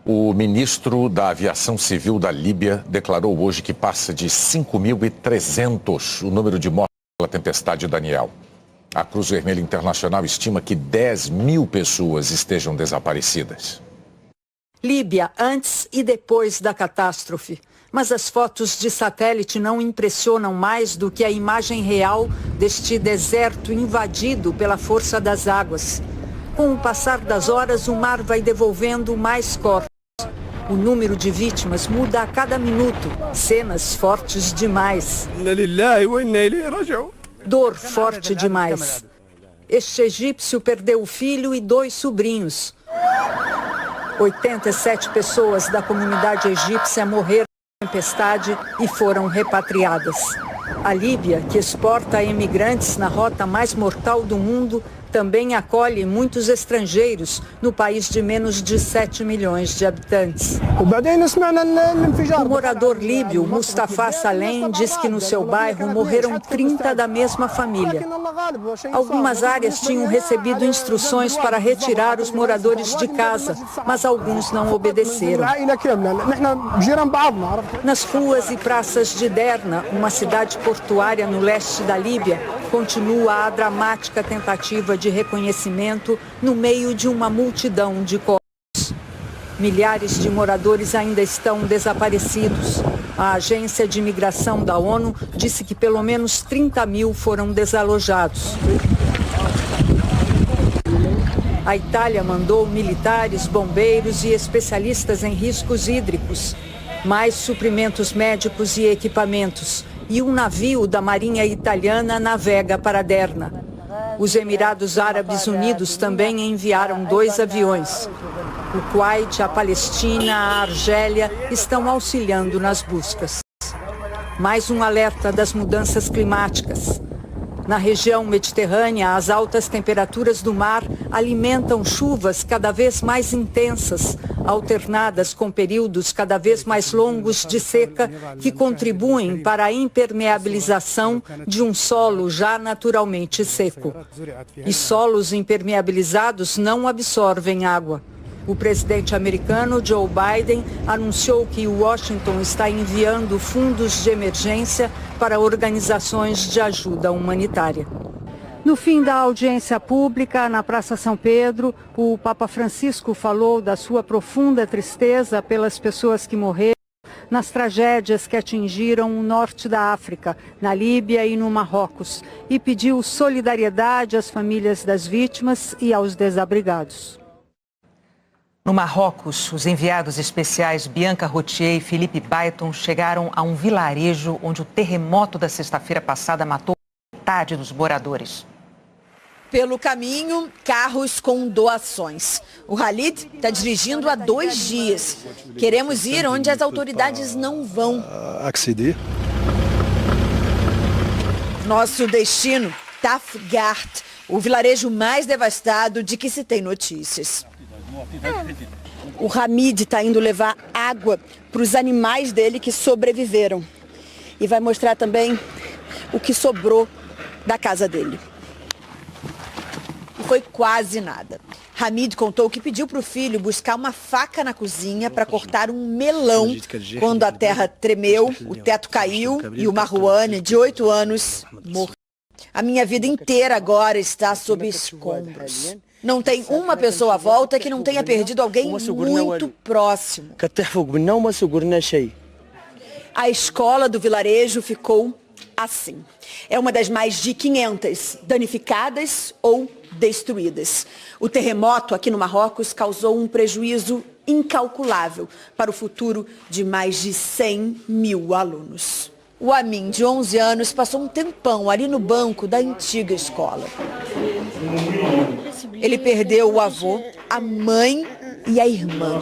O ministro da Aviação Civil da Líbia declarou hoje que passa de 5.300 o número de mortos pela tempestade Daniel. A Cruz Vermelha Internacional estima que 10.000 pessoas estejam desaparecidas. Líbia antes e depois da catástrofe. Mas as fotos de satélite não impressionam mais do que a imagem real deste deserto invadido pela força das águas. Com o passar das horas, o mar vai devolvendo mais corpos. O número de vítimas muda a cada minuto. Cenas fortes demais. Dor forte demais. Este egípcio perdeu o filho e 2 sobrinhos. 87 pessoas da comunidade egípcia morreram na tempestade e foram repatriadas. A Líbia, que exporta imigrantes na rota mais mortal do mundo, também acolhe muitos estrangeiros no país de menos de 7 milhões de habitantes. O morador líbio Mustafa Salem diz que no seu bairro morreram 30 da mesma família. Algumas áreas tinham recebido instruções para retirar os moradores de casa, mas alguns não obedeceram. Nas ruas e praças de Derna, uma cidade portuária no leste da Líbia, continua a dramática tentativa de reconhecimento no meio de uma multidão de corpos. Milhares de moradores ainda estão desaparecidos. A Agência de Imigração da ONU disse que pelo menos 30.000 foram desalojados. A Itália mandou militares, bombeiros e especialistas em riscos hídricos, mais suprimentos médicos e equipamentos, e um navio da Marinha Italiana navega para Derna. Os Emirados Árabes Unidos também enviaram 2 aviões. O Kuwait, a Palestina, a Argélia estão auxiliando nas buscas. Mais um alerta das mudanças climáticas. Na região mediterrânea, as altas temperaturas do mar alimentam chuvas cada vez mais intensas, alternadas com períodos cada vez mais longos de seca, que contribuem para a impermeabilização de um solo já naturalmente seco. E solos impermeabilizados não absorvem água. O presidente americano Joe Biden anunciou que Washington está enviando fundos de emergência para organizações de ajuda humanitária. No fim da audiência pública, na Praça São Pedro, o Papa Francisco falou da sua profunda tristeza pelas pessoas que morreram nas tragédias que atingiram o norte da África, na Líbia e no Marrocos, e pediu solidariedade às famílias das vítimas e aos desabrigados. No Marrocos, os enviados especiais Bianca Rotier e Felipe Baiton chegaram a um vilarejo onde o terremoto da sexta-feira passada matou metade dos moradores. Pelo caminho, carros com doações. O Khalid está dirigindo há 2 dias. Queremos ir onde as autoridades não vão. Nosso destino, Tafgart, o vilarejo mais devastado de que se tem notícias. O Hamid está indo levar água para os animais dele que sobreviveram. E vai mostrar também o que sobrou da casa dele. E foi quase nada. Hamid contou que pediu para o filho buscar uma faca na cozinha para cortar um melão quando a terra tremeu, o teto caiu e o Marwane, de 8 anos, morreu. A minha vida inteira agora está sob escombros. Não tem uma pessoa à volta que não tenha perdido alguém muito próximo. A escola do vilarejo ficou assim. É uma das mais de 500 danificadas ou destruídas. O terremoto aqui no Marrocos causou um prejuízo incalculável para o futuro de mais de 100.000 alunos. O Amin, de 11 anos, passou um tempão ali no banco da antiga escola. Ele perdeu o avô, a mãe e a irmã.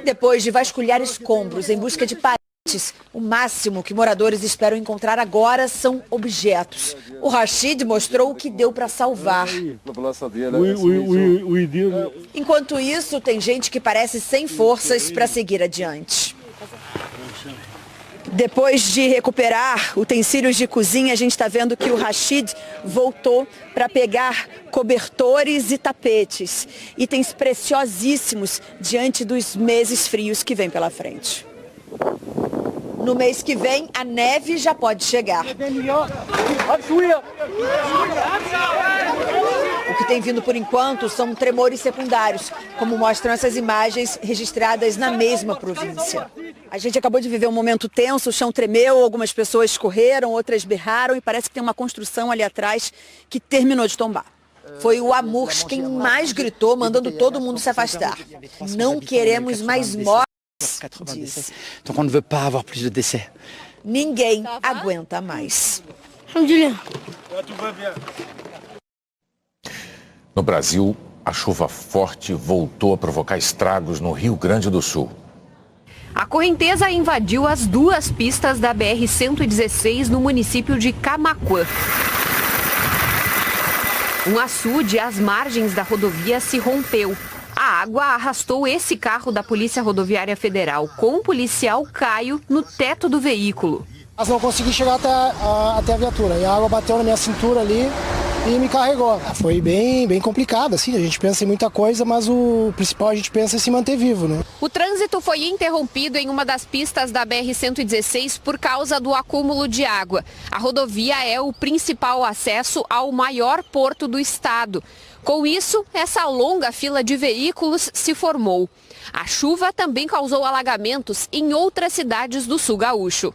Depois de vasculhar escombros em busca de parentes, o máximo que moradores esperam encontrar agora são objetos. O Rashid mostrou o que deu para salvar. Enquanto isso, tem gente que parece sem forças para seguir adiante. Depois de recuperar utensílios de cozinha, a gente está vendo que o Rashid voltou para pegar cobertores e tapetes. Itens preciosíssimos diante dos meses frios que vem pela frente. No mês que vem, a neve já pode chegar. O que tem vindo por enquanto são tremores secundários, como mostram essas imagens registradas na mesma província. A gente acabou de viver um momento tenso, o chão tremeu, algumas pessoas correram, outras berraram e parece que tem uma construção ali atrás que terminou de tombar. Foi o Amurs quem mais gritou, mandando todo mundo se afastar. Não queremos mais mortes, disse. Donc on ne veut pas avoir plus de décès. Ninguém aguenta mais. No Brasil, a chuva forte voltou a provocar estragos no Rio Grande do Sul. A correnteza invadiu as duas pistas da BR-116 no município de Camaquã. Um açude às margens da rodovia se rompeu. A água arrastou esse carro da Polícia Rodoviária Federal com o policial Caio no teto do veículo. Mas não consegui chegar até a viatura. E a água bateu na minha cintura ali e me carregou. Foi bem complicado, assim. A gente pensa em muita coisa, mas o principal a gente pensa em se manter vivo, né? O trânsito foi interrompido em uma das pistas da BR-116 por causa do acúmulo de água. A rodovia é o principal acesso ao maior porto do estado. Com isso, essa longa fila de veículos se formou. A chuva também causou alagamentos em outras cidades do sul gaúcho.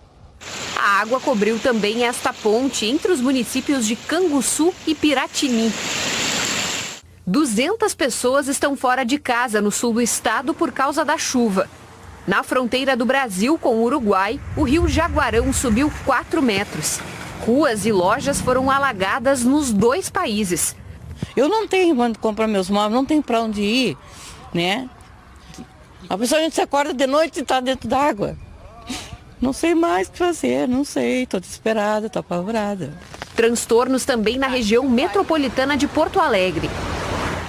A água cobriu também esta ponte entre os municípios de Canguçu e Piratini. 200 pessoas estão fora de casa no sul do estado por causa da chuva. Na fronteira do Brasil com o Uruguai, o rio Jaguarão subiu 4 metros. Ruas e lojas foram alagadas nos dois países. Eu não tenho onde comprar meus móveis, não tenho para onde ir, né? A pessoa, a gente se acorda de noite e está dentro d'água. Não sei mais o que fazer, não sei, estou desesperada, estou apavorada. Transtornos também na região metropolitana de Porto Alegre.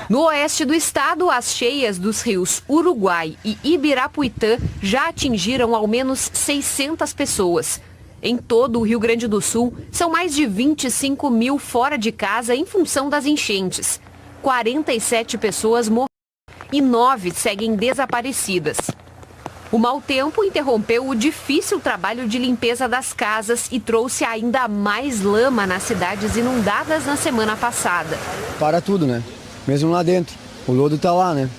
No oeste do estado, as cheias dos rios Uruguai e Ibirapuitã já atingiram ao menos 600 pessoas. Em todo o Rio Grande do Sul, são mais de 25 mil fora de casa em função das enchentes. 47 pessoas morreram e 9 seguem desaparecidas. O mau tempo interrompeu o difícil trabalho de limpeza das casas e trouxe ainda mais lama nas cidades inundadas na semana passada. Para tudo, né? Mesmo lá dentro. O lodo tá lá, né?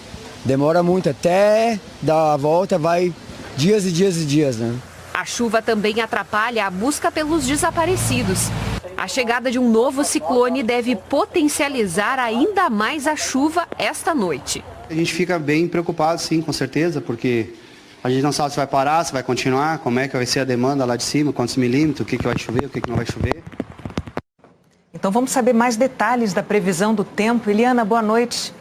Demora muito, até dar a volta vai dias e dias e dias, né? A chuva também atrapalha a busca pelos desaparecidos. A chegada de um novo ciclone deve potencializar ainda mais a chuva esta noite. A gente fica bem preocupado, sim, com certeza, porque a gente não sabe se vai parar, se vai continuar, como é que vai ser a demanda lá de cima, quantos milímetros, o que vai chover, o que não vai chover. Então vamos saber mais detalhes da previsão do tempo. Eliana, boa noite.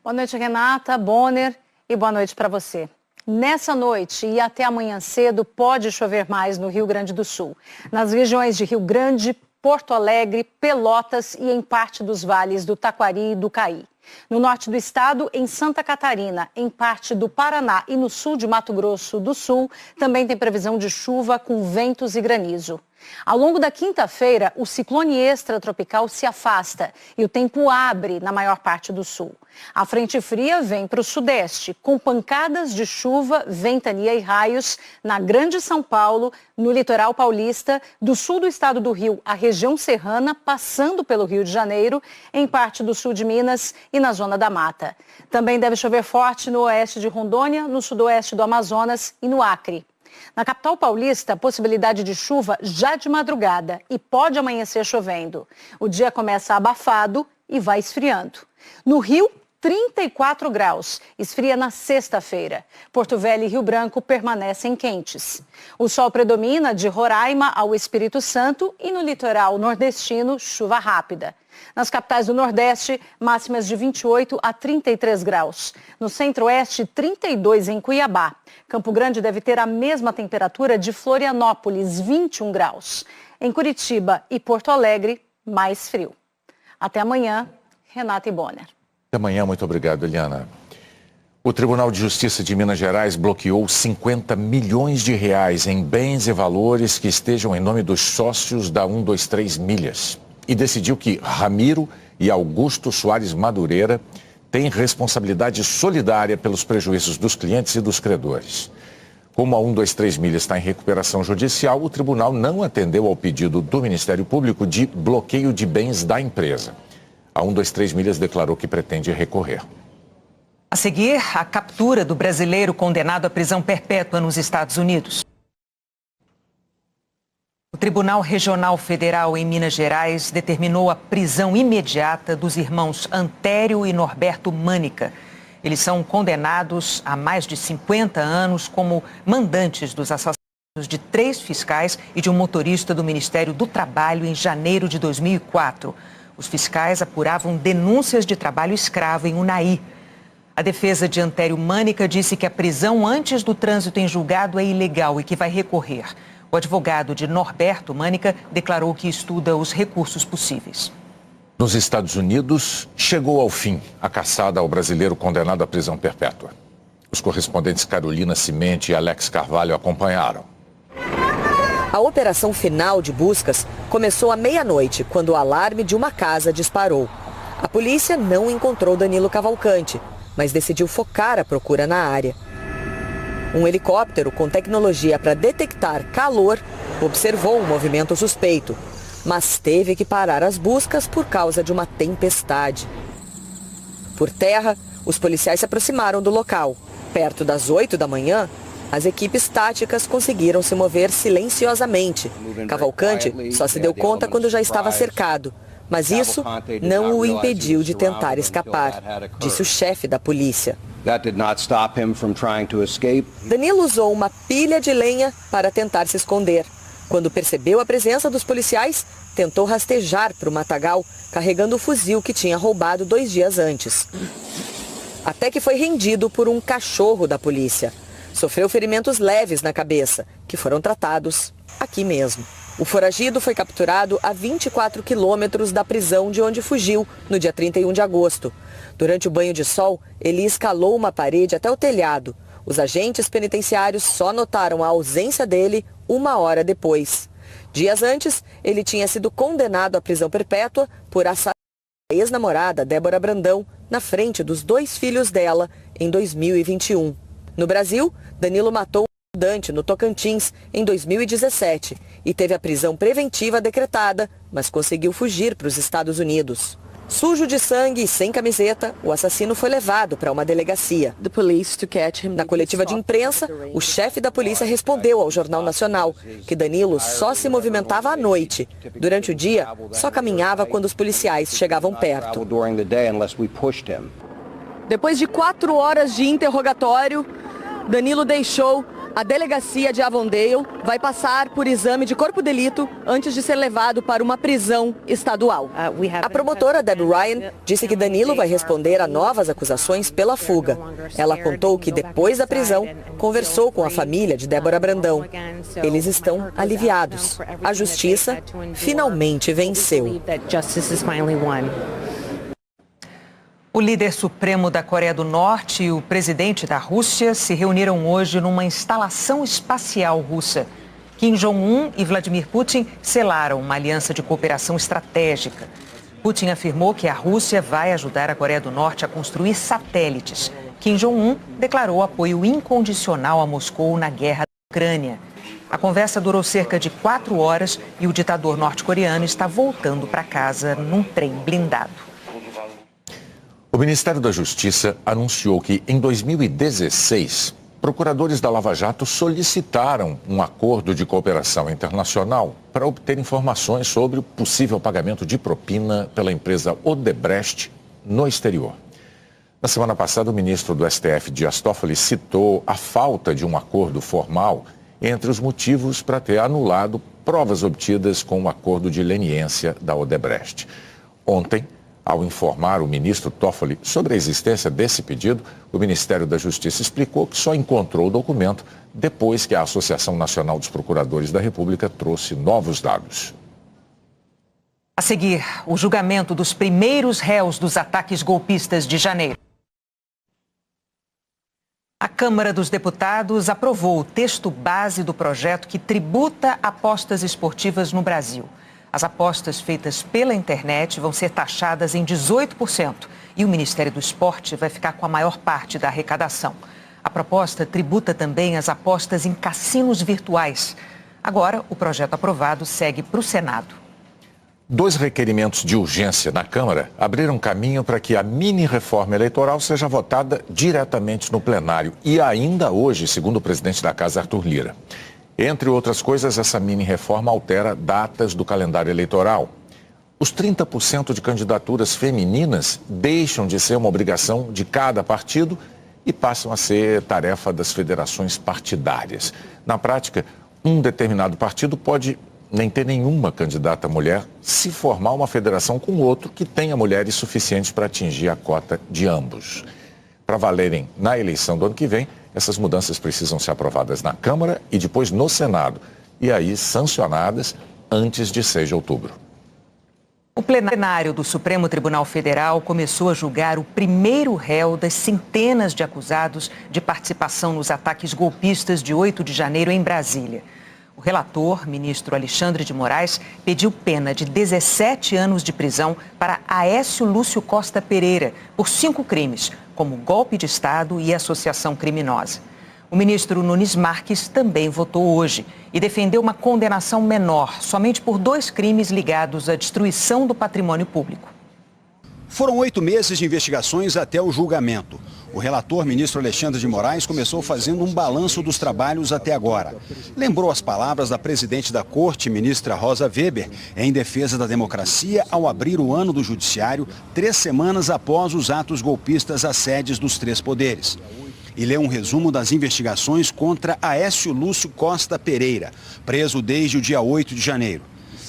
Boa noite, Renata, Bonner, e boa noite para você. Nessa noite e até amanhã cedo pode chover mais no Rio Grande do Sul. Nas regiões de Rio Grande, Porto Alegre, Pelotas e em parte dos vales do Taquari e do Caí. No norte do estado, em Santa Catarina, em parte do Paraná e no sul de Mato Grosso do Sul, também tem previsão de chuva com ventos e granizo. Ao longo da quinta-feira, o ciclone extratropical se afasta e o tempo abre na maior parte do sul. A frente fria vem para o sudeste, com pancadas de chuva, ventania e raios na Grande São Paulo, no litoral paulista, do sul do estado do Rio, a região serrana, passando pelo Rio de Janeiro, em parte do sul de Minas e na zona da Mata. Também deve chover forte no oeste de Rondônia, no sudoeste do Amazonas e no Acre. Na capital paulista, possibilidade de chuva já de madrugada e pode amanhecer chovendo. O dia começa abafado e vai esfriando. No Rio, 34 graus, esfria na sexta-feira. Porto Velho e Rio Branco permanecem quentes. O sol predomina de Roraima ao Espírito Santo e no litoral nordestino, chuva rápida. Nas capitais do Nordeste, máximas de 28 a 33 graus. No Centro-Oeste, 32 em Cuiabá. Campo Grande deve ter a mesma temperatura de Florianópolis, 21 graus. Em Curitiba e Porto Alegre, mais frio. Até amanhã, Renata e Bonner. Até amanhã, muito obrigado, Eliana. O Tribunal de Justiça de Minas Gerais bloqueou 50 milhões de reais em bens e valores que estejam em nome dos sócios da 123 Milhas e decidiu que Ramiro e Augusto Soares Madureira têm responsabilidade solidária pelos prejuízos dos clientes e dos credores. Como a 123 Milhas está em recuperação judicial, o tribunal não atendeu ao pedido do Ministério Público de bloqueio de bens da empresa. A 123 Milhas declarou que pretende recorrer. A seguir, a captura do brasileiro condenado à prisão perpétua nos Estados Unidos. O Tribunal Regional Federal em Minas Gerais determinou a prisão imediata dos irmãos Antério e Norberto Mânica. Eles são condenados a mais de 50 anos como mandantes dos assassinatos de 3 fiscais e de um motorista do Ministério do Trabalho em janeiro de 2004. Os fiscais apuravam denúncias de trabalho escravo em Unai. A defesa de Antério Mânica disse que a prisão antes do trânsito em julgado é ilegal e que vai recorrer. O advogado de Norberto Mânica declarou que estuda os recursos possíveis. Nos Estados Unidos, chegou ao fim a caçada ao brasileiro condenado à prisão perpétua. Os correspondentes Carolina Cimente e Alex Carvalho acompanharam. A operação final de buscas começou à meia-noite, quando o alarme de uma casa disparou. A polícia não encontrou Danilo Cavalcante, mas decidiu focar a procura na área. Um helicóptero com tecnologia para detectar calor observou um movimento suspeito, mas teve que parar as buscas por causa de uma tempestade. Por terra, os policiais se aproximaram do local. Perto das 8 da manhã, as equipes táticas conseguiram se mover silenciosamente. Cavalcante só se deu conta quando já estava cercado. Mas isso não o impediu de tentar escapar, disse o chefe da polícia. Danilo usou uma pilha de lenha para tentar se esconder. Quando percebeu a presença dos policiais, tentou rastejar para o matagal, carregando o fuzil que tinha roubado 2 dias antes. Até que foi rendido por um cachorro da polícia. Sofreu ferimentos leves na cabeça, que foram tratados aqui mesmo. O foragido foi capturado a 24 quilômetros da prisão de onde fugiu, no dia 31 de agosto. Durante o banho de sol, ele escalou uma parede até o telhado. Os agentes penitenciários só notaram a ausência dele 1 hora depois. Dias antes, ele tinha sido condenado à prisão perpétua por assassinar a ex-namorada Débora Brandão na frente dos 2 filhos dela em 2021. No Brasil, Danilo matou um estudante no Tocantins em 2017 e teve a prisão preventiva decretada, mas conseguiu fugir para os Estados Unidos. Sujo de sangue e sem camiseta, o assassino foi levado para uma delegacia. Na coletiva de imprensa, o chefe da polícia respondeu ao Jornal Nacional que Danilo só se movimentava à noite. Durante o dia, só caminhava quando os policiais chegavam perto. Depois de 4 horas de interrogatório, Danilo deixou a delegacia de Avondale, vai passar por exame de corpo de delito antes de ser levado para uma prisão estadual. A promotora Debbie Ryan disse que Danilo vai responder a novas acusações pela fuga. Ela contou que depois da prisão, conversou com a família de Débora Brandão. Eles estão aliviados. A justiça finalmente venceu. O líder supremo da Coreia do Norte e o presidente da Rússia se reuniram hoje numa instalação espacial russa. Kim Jong-un e Vladimir Putin selaram uma aliança de cooperação estratégica. Putin afirmou que a Rússia vai ajudar a Coreia do Norte a construir satélites. Kim Jong-un declarou apoio incondicional a Moscou na guerra da Ucrânia. A conversa durou cerca de 4 horas e o ditador norte-coreano está voltando para casa num trem blindado. O Ministério da Justiça anunciou que, em 2016, procuradores da Lava Jato solicitaram um acordo de cooperação internacional para obter informações sobre o possível pagamento de propina pela empresa Odebrecht no exterior. Na semana passada, o ministro do STF, Dias Toffoli, citou a falta de um acordo formal entre os motivos para ter anulado provas obtidas com o acordo de leniência da Odebrecht. Ontem, ao informar o ministro Toffoli sobre a existência desse pedido, o Ministério da Justiça explicou que só encontrou o documento depois que a Associação Nacional dos Procuradores da República trouxe novos dados. A seguir, o julgamento dos primeiros réus dos ataques golpistas de janeiro. A Câmara dos Deputados aprovou o texto base do projeto que tributa apostas esportivas no Brasil. As apostas feitas pela internet vão ser taxadas em 18% e o Ministério do Esporte vai ficar com a maior parte da arrecadação. A proposta tributa também as apostas em cassinos virtuais. Agora, o projeto aprovado segue para o Senado. 2 requerimentos de urgência na Câmara abriram caminho para que a mini-reforma eleitoral seja votada diretamente no plenário. E ainda hoje, segundo o presidente da Casa, Arthur Lira. Entre outras coisas, essa mini-reforma altera datas do calendário eleitoral. Os 30% de candidaturas femininas deixam de ser uma obrigação de cada partido e passam a ser tarefa das federações partidárias. Na prática, um determinado partido pode nem ter nenhuma candidata mulher se formar uma federação com outro que tenha mulheres suficientes para atingir a cota de ambos. Para valerem na eleição do ano que vem, essas mudanças precisam ser aprovadas na Câmara e depois no Senado, e aí sancionadas antes de 6 de outubro. O plenário do Supremo Tribunal Federal começou a julgar o primeiro réu das centenas de acusados de participação nos ataques golpistas de 8 de janeiro em Brasília. O relator, ministro Alexandre de Moraes, pediu pena de 17 anos de prisão para Aécio Lúcio Costa Pereira por 5 crimes, como golpe de Estado e associação criminosa. O ministro Nunes Marques também votou hoje e defendeu uma condenação menor, somente por 2 crimes ligados à destruição do patrimônio público. Foram 8 meses de investigações até o julgamento. O relator, ministro Alexandre de Moraes, começou fazendo um balanço dos trabalhos até agora. Lembrou as palavras da presidente da Corte, ministra Rosa Weber, em defesa da democracia ao abrir o ano do judiciário 3 semanas após os atos golpistas às sedes dos 3 poderes. E leu um resumo das investigações contra Aécio Lúcio Costa Pereira, preso desde o dia 8 de janeiro.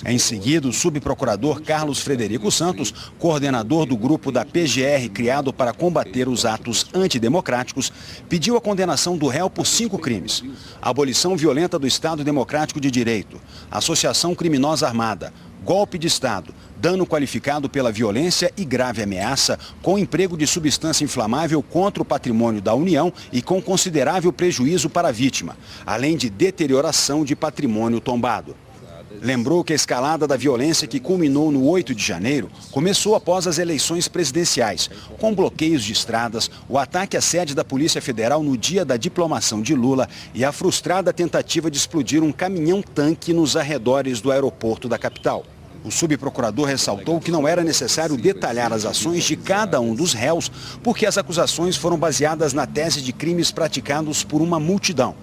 Em seguida, o subprocurador Carlos Frederico Santos, coordenador do grupo da PGR criado para combater os atos antidemocráticos, pediu a condenação do réu por 5 crimes: abolição violenta do Estado Democrático de Direito, associação criminosa armada, golpe de Estado, dano qualificado pela violência e grave ameaça, com emprego de substância inflamável contra o patrimônio da União e com considerável prejuízo para a vítima, além de deterioração de patrimônio tombado. Lembrou que a escalada da violência que culminou no 8 de janeiro começou após as eleições presidenciais, com bloqueios de estradas, o ataque à sede da Polícia Federal no dia da diplomação de Lula e a frustrada tentativa de explodir um caminhão-tanque nos arredores do aeroporto da capital. O subprocurador ressaltou que não era necessário detalhar as ações de cada um dos réus, porque as acusações foram baseadas na tese de crimes praticados por uma multidão,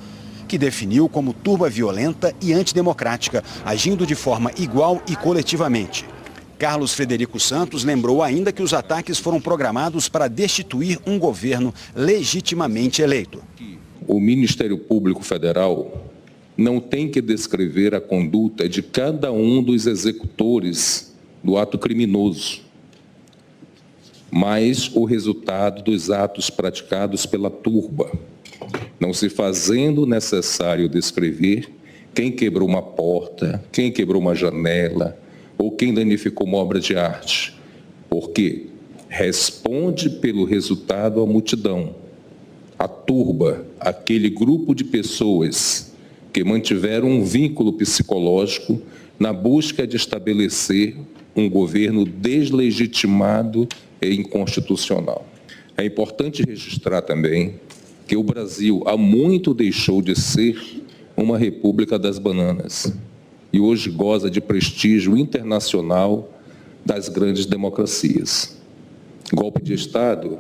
que definiu como turba violenta e antidemocrática, agindo de forma igual e coletivamente. Carlos Frederico Santos lembrou ainda que os ataques foram programados para destituir um governo legitimamente eleito. O Ministério Público Federal não tem que descrever a conduta de cada um dos executores do ato criminoso, mas o resultado dos atos praticados pela turba, não se fazendo necessário descrever quem quebrou uma porta, quem quebrou uma janela ou quem danificou uma obra de arte, porque responde pelo resultado a multidão, a turba, aquele grupo de pessoas que mantiveram um vínculo psicológico na busca de estabelecer um governo deslegitimado e inconstitucional. É importante registrar também que o Brasil há muito deixou de ser uma república das bananas e hoje goza de prestígio internacional das grandes democracias. Golpe de Estado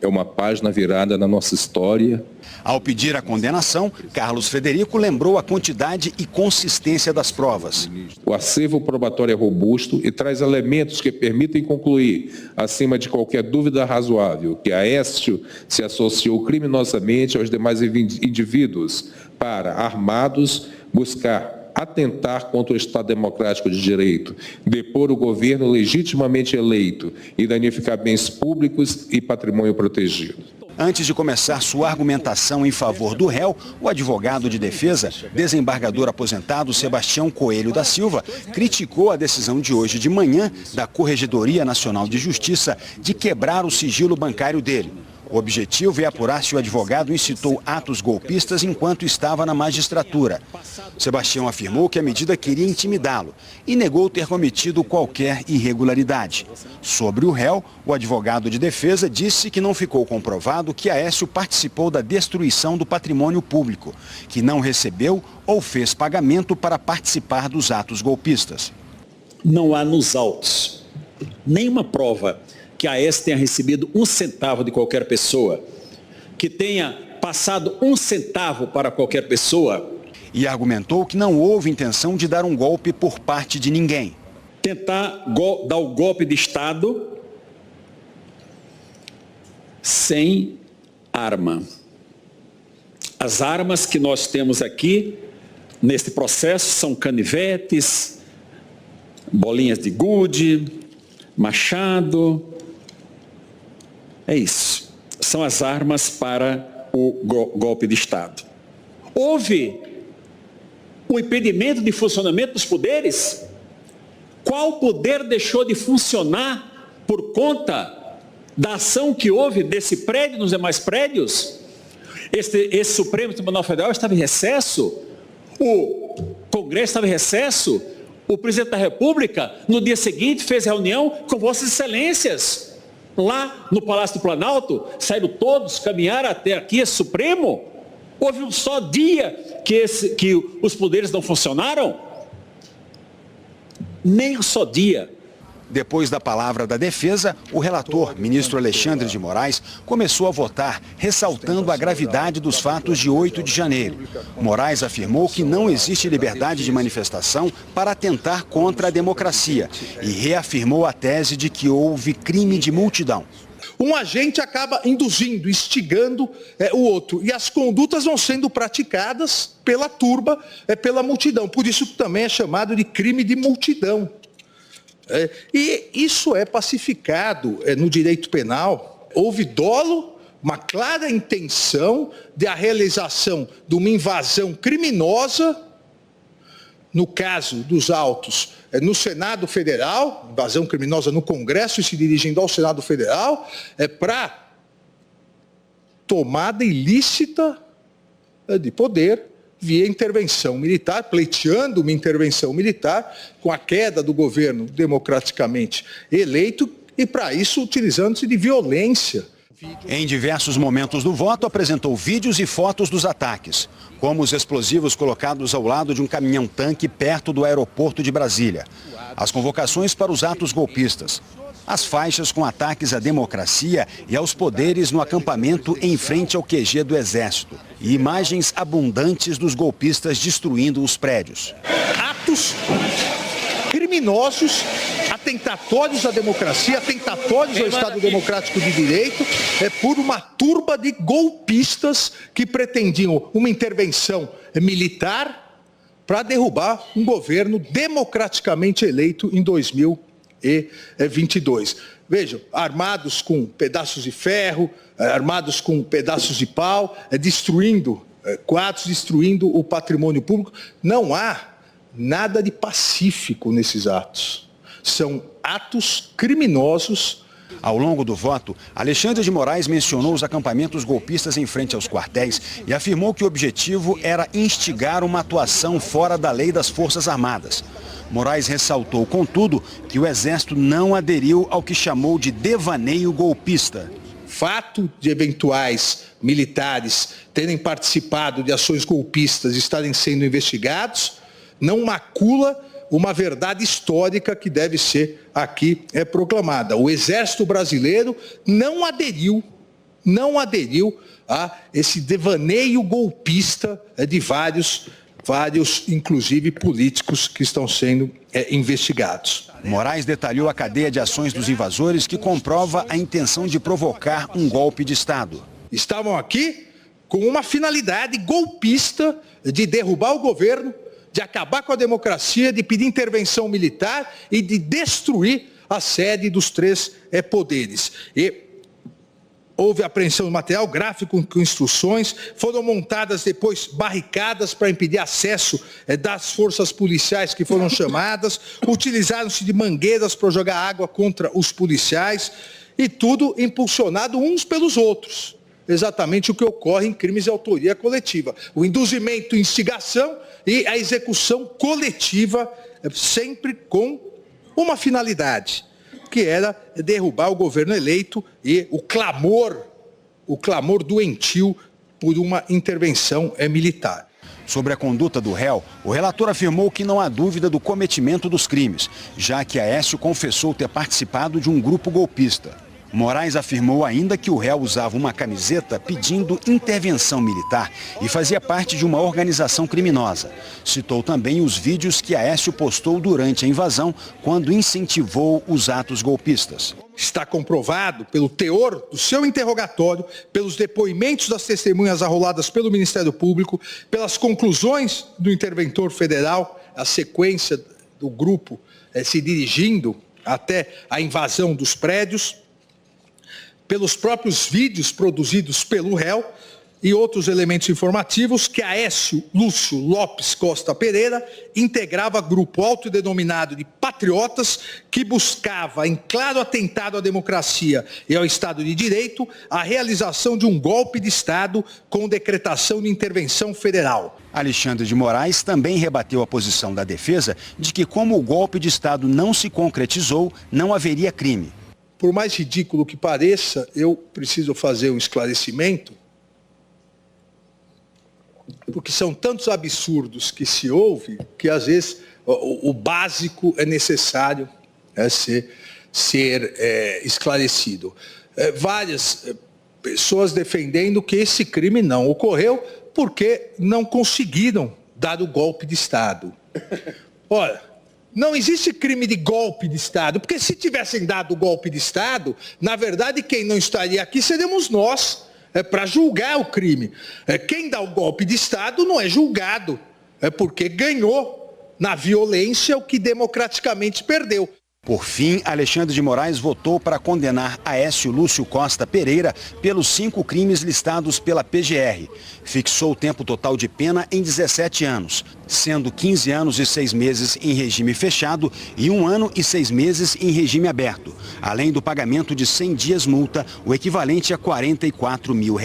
é uma página virada na nossa história. Ao pedir a condenação, Carlos Frederico lembrou a quantidade e consistência das provas. O acervo probatório é robusto e traz elementos que permitem concluir, acima de qualquer dúvida razoável, que Aécio se associou criminosamente aos demais indivíduos para, armados, buscar atentar contra o Estado Democrático de Direito, depor o governo legitimamente eleito e danificar bens públicos e patrimônio protegido. Antes de começar sua argumentação em favor do réu, o advogado de defesa, desembargador aposentado Sebastião Coelho da Silva, criticou a decisão de hoje de manhã da Corregedoria Nacional de Justiça de quebrar o sigilo bancário dele. O objetivo é apurar se o advogado incitou atos golpistas enquanto estava na magistratura. Sebastião afirmou que a medida queria intimidá-lo e negou ter cometido qualquer irregularidade. Sobre o réu, o advogado de defesa disse que não ficou comprovado que Aécio participou da destruição do patrimônio público, que não recebeu ou fez pagamento para participar dos atos golpistas. Não há nos autos nenhuma prova que a Aécio tenha recebido 1 centavo de qualquer pessoa, que tenha passado 1 centavo para qualquer pessoa. E argumentou que não houve intenção de dar um golpe por parte de ninguém. Tentar dar o golpe de Estado sem arma. As armas que nós temos aqui, neste processo, são canivetes, bolinhas de gude, machado. É isso. São as armas para o golpe de Estado. Houve um impedimento de funcionamento dos poderes? Qual poder deixou de funcionar por conta da ação que houve desse prédio nos demais prédios? Esse Supremo Tribunal Federal estava em recesso? O Congresso estava em recesso? O presidente da República, no dia seguinte, fez reunião com Vossas Excelências. Lá no Palácio do Planalto, saíram todos, caminharam até aqui, esse Supremo. Houve um só dia que os poderes não funcionaram? Nem um só dia. Depois da palavra da defesa, o relator, ministro Alexandre de Moraes, começou a votar, ressaltando a gravidade dos fatos de 8 de janeiro. Moraes afirmou que não existe liberdade de manifestação para atentar contra a democracia e reafirmou a tese de que houve crime de multidão. Um agente acaba induzindo, instigando o outro. E as condutas vão sendo praticadas pela turba, pela multidão. Por isso também é chamado de crime de multidão. E isso é pacificado no direito penal. Houve dolo, uma clara intenção de a realização de uma invasão criminosa, no caso dos autos, no Senado Federal, invasão criminosa no Congresso e se dirigindo ao Senado Federal, para tomada ilícita de poder via intervenção militar, pleiteando uma intervenção militar com a queda do governo democraticamente eleito e, para isso, utilizando-se de violência. Em diversos momentos do voto, apresentou vídeos e fotos dos ataques, como os explosivos colocados ao lado de um caminhão-tanque perto do aeroporto de Brasília, as convocações para os atos golpistas, as faixas com ataques à democracia e aos poderes no acampamento em frente ao QG do Exército e imagens abundantes dos golpistas destruindo os prédios. Atos criminosos, atentatórios à democracia, atentatórios ao Estado Democrático de Direito, por uma turba de golpistas que pretendiam uma intervenção militar para derrubar um governo democraticamente eleito em 2022. Vejam, armados com pedaços de ferro, armados com pedaços de pau, destruindo quadros, destruindo o patrimônio público. Não há nada de pacífico nesses atos. São atos criminosos. Ao longo do voto, Alexandre de Moraes mencionou os acampamentos golpistas em frente aos quartéis e afirmou que o objetivo era instigar uma atuação fora da lei das Forças Armadas. Moraes ressaltou, contudo, que o Exército não aderiu ao que chamou de devaneio golpista. Fato de eventuais militares terem participado de ações golpistas e estarem sendo investigados não macula uma verdade histórica que deve ser aqui proclamada. O Exército Brasileiro não aderiu a esse devaneio golpista de vários, inclusive políticos, que estão sendo investigados. Moraes detalhou a cadeia de ações dos invasores que comprova a intenção de provocar um golpe de Estado. Estavam aqui com uma finalidade golpista de derrubar o governo, de acabar com a democracia, de pedir intervenção militar e de destruir a sede dos 3 poderes. E houve apreensão de material gráfico com instruções, foram montadas depois barricadas para impedir acesso das forças policiais que foram chamadas, utilizaram-se de mangueiras para jogar água contra os policiais E tudo impulsionado uns pelos outros. Exatamente o que ocorre em crimes de autoria coletiva. O induzimento, instigação e a execução coletiva, sempre com uma finalidade, que era derrubar o governo eleito e o clamor doentio por uma intervenção militar. Sobre a conduta do réu, o relator afirmou que não há dúvida do cometimento dos crimes, já que Aécio confessou ter participado de um grupo golpista. Moraes afirmou ainda que o réu usava uma camiseta pedindo intervenção militar e fazia parte de uma organização criminosa. Citou também os vídeos que Aécio postou durante a invasão, quando incentivou os atos golpistas. Está comprovado pelo teor do seu interrogatório, pelos depoimentos das testemunhas arroladas pelo Ministério Público, pelas conclusões do interventor federal, a sequência do grupo se dirigindo até a invasão dos prédios, pelos próprios vídeos produzidos pelo réu e outros elementos informativos, que Aécio Lúcio Lopes Costa Pereira integrava grupo autodenominado de patriotas que buscava, em claro atentado à democracia e ao Estado de Direito, a realização de um golpe de Estado com decretação de intervenção federal. Alexandre de Moraes também rebateu a posição da defesa de que, como o golpe de Estado não se concretizou, não haveria crime. Por mais ridículo que pareça, eu preciso fazer um esclarecimento, porque são tantos absurdos que se ouve, que às vezes o básico é necessário ser esclarecido. Várias pessoas defendendo que esse crime não ocorreu porque não conseguiram dar o golpe de Estado. Ora, não existe crime de golpe de Estado, porque se tivessem dado o golpe de Estado, na verdade quem não estaria aqui seríamos nós, para julgar o crime. Quem dá o golpe de Estado não é julgado, porque ganhou na violência o que democraticamente perdeu. Por fim, Alexandre de Moraes votou para condenar Aécio Lúcio Costa Pereira pelos 5 crimes listados pela PGR. Fixou o tempo total de pena em 17 anos, sendo 15 anos e 6 meses em regime fechado e 1 ano e 6 meses em regime aberto, além do pagamento de 100 dias multa, o equivalente a R$44 mil.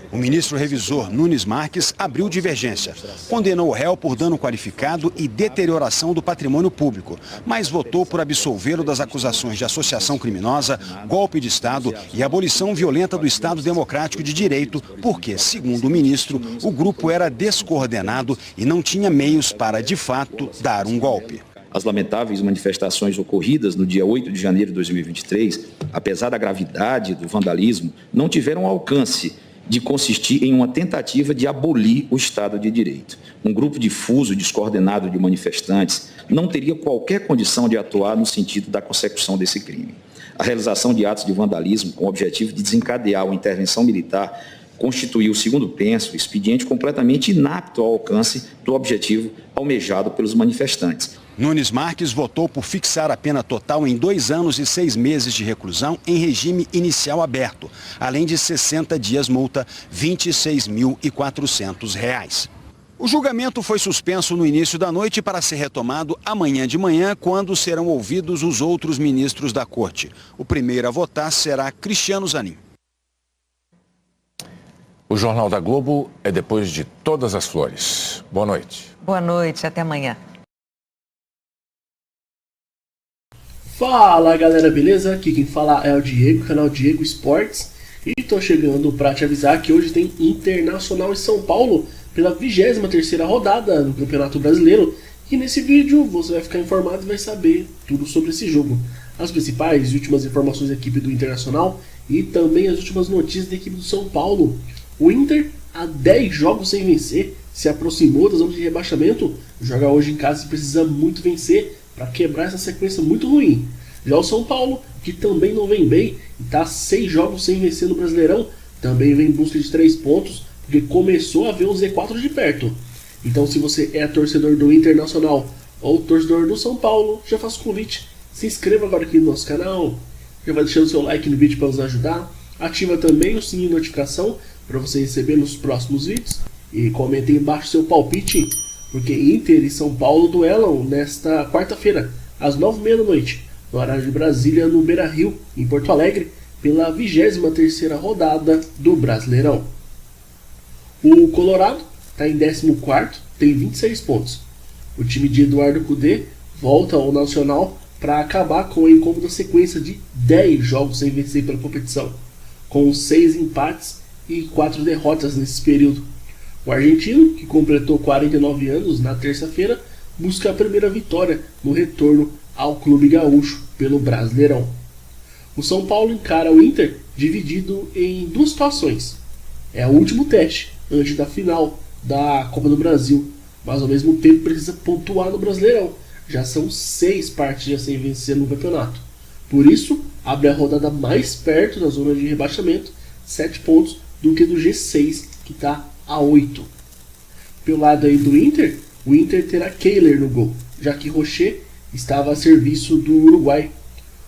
O ministro revisor Nunes Marques abriu divergência. Condenou o réu por dano qualificado e deterioração do patrimônio público, mas votou por absolvê-lo das acusações de associação criminosa, golpe de Estado e abolição violenta do Estado Democrático de Direito, porque, segundo o ministro, o grupo era descoordenado e não tinha meios para, de fato, dar um golpe. As lamentáveis manifestações ocorridas no dia 8 de janeiro de 2023, apesar da gravidade do vandalismo, não tiveram alcance de consistir em uma tentativa de abolir o Estado de Direito. Um grupo difuso e descoordenado de manifestantes não teria qualquer condição de atuar no sentido da consecução desse crime. A realização de atos de vandalismo com o objetivo de desencadear uma intervenção militar constituiu, segundo penso, expediente completamente inapto ao alcance do objetivo almejado pelos manifestantes. Nunes Marques votou por fixar a pena total em 2 anos e 6 meses de reclusão em regime inicial aberto, além de 60 dias multa, R$26.400. O julgamento foi suspenso no início da noite para ser retomado amanhã de manhã, quando serão ouvidos os outros ministros da Corte. O primeiro a votar será Cristiano Zanin. O Jornal da Globo é depois de todas as flores. Boa noite. Boa noite, até amanhã. Fala galera, beleza? Aqui quem fala é o Diego, canal Diego Esportes. E tô chegando para te avisar que hoje tem Internacional em São Paulo pela 23ª rodada do Campeonato Brasileiro. E nesse vídeo você vai ficar informado e vai saber tudo sobre esse jogo. As principais e últimas informações da equipe do Internacional e também as últimas notícias da equipe do São Paulo. O Inter, há 10 jogos sem vencer, se aproximou da zona de rebaixamento. Joga hoje em casa e precisa muito vencer para quebrar essa sequência muito ruim. Já o São Paulo, que também não vem bem e está 6 jogos sem vencer no Brasileirão, também vem em busca de 3 pontos, porque começou a ver o Z4 de perto. Então, se você é torcedor do Internacional ou torcedor do São Paulo, já faço o convite. Se inscreva agora aqui no nosso canal, já vai deixando seu like no vídeo para nos ajudar. Ativa também o sininho de notificação para você receber nos próximos vídeos. E comente aí embaixo seu palpite, porque Inter e São Paulo duelam nesta quarta-feira, às 9h30 da noite. no horário de Brasília, no Beira-Rio, em Porto Alegre, pela 23ª rodada do Brasileirão. O Colorado está em 14º, tem 26 pontos. O time de Eduardo Cudê volta ao Nacional para acabar com a incômoda sequência de 10 jogos sem vencer pela competição, com 6 empates e 4 derrotas nesse período. O argentino, que completou 49 anos na terça-feira, busca a primeira vitória no retorno ao clube gaúcho pelo Brasileirão. O São Paulo encara o Inter dividido em duas situações. É o último teste antes da final da Copa do Brasil, mas ao mesmo tempo precisa pontuar no Brasileirão. Já são 6 partidas sem vencer no campeonato. Por isso, abre a rodada mais perto da zona de rebaixamento, 7 pontos, do que do G6, que está a 8. Pelo lado aí do Inter, o Inter terá Kehler no gol, já que Rocher estava a serviço do Uruguai.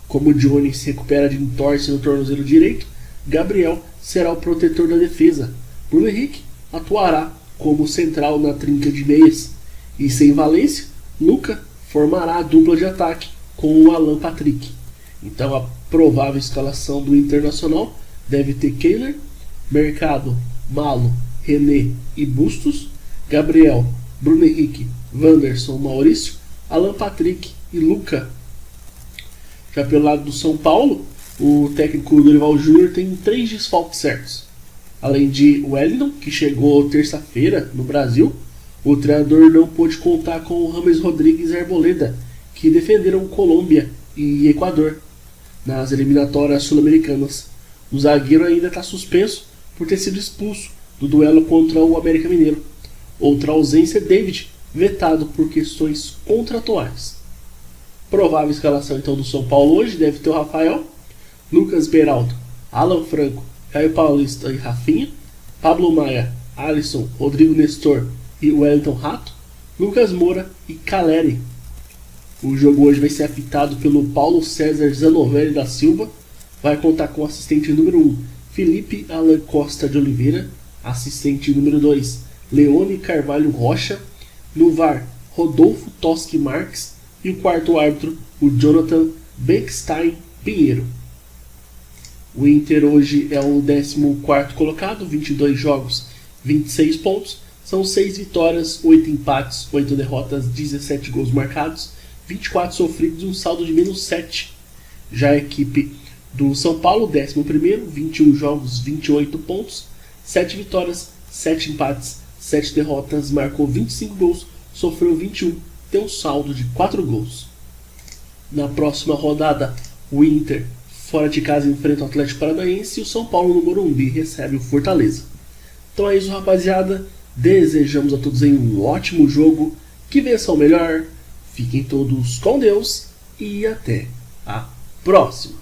Como Johnny se recupera de entorse no tornozelo direito, Gabriel será o protetor da defesa. Bruno Henrique atuará como central na trinca de meias. E sem Valência, Luca formará a dupla de ataque com o Alan Patrick. Então a provável escalação do Internacional deve ter Kehler, Mercado, Malo, René e Bustos, Gabriel, Bruno Henrique, Wanderson, Maurício, Alan Patrick e Luca. Já pelo lado do São Paulo, o técnico Dorival Júnior tem 3 desfalques certos. Além de Wellington, que chegou terça-feira no Brasil, o treinador não pôde contar com o James Rodrigues e Arboleda, que defenderam Colômbia e Equador nas eliminatórias sul-americanas. O zagueiro ainda está suspenso por ter sido expulso do duelo contra o América Mineiro. Outra ausência é David, vetado por questões contratuais. Provável escalação então do São Paulo hoje deve ter o Rafael, Lucas Beraldo, Alan Franco, Caio Paulista e Rafinha, Pablo Maia, Alisson, Rodrigo Nestor e Wellington Rato, Lucas Moura e Caleri. O jogo hoje vai ser apitado pelo Paulo César Zanovelli da Silva, vai contar com o assistente número 1, Felipe Alan Costa de Oliveira, assistente número 2, Leone Carvalho Rocha, no VAR, Rodolfo Toschi Marques e o quarto árbitro, o Jonathan Beckstein Pinheiro. O Inter hoje é o 14º colocado, 22 jogos, 26 pontos, são 6 vitórias, 8 empates, 8 derrotas, 17 gols marcados, 24 sofridos e um saldo de -7. Já a equipe do São Paulo, 11º, 21 jogos, 28 pontos, 7 vitórias, 7 empates, 7 derrotas, marcou 25 gols, sofreu 21, tem um saldo de 4 gols. Na próxima rodada, o Inter, fora de casa, enfrenta o Atlético Paranaense e o São Paulo no Morumbi recebe o Fortaleza. Então é isso, rapaziada. Desejamos a todos aí um ótimo jogo, que vença o melhor, fiquem todos com Deus e até a próxima.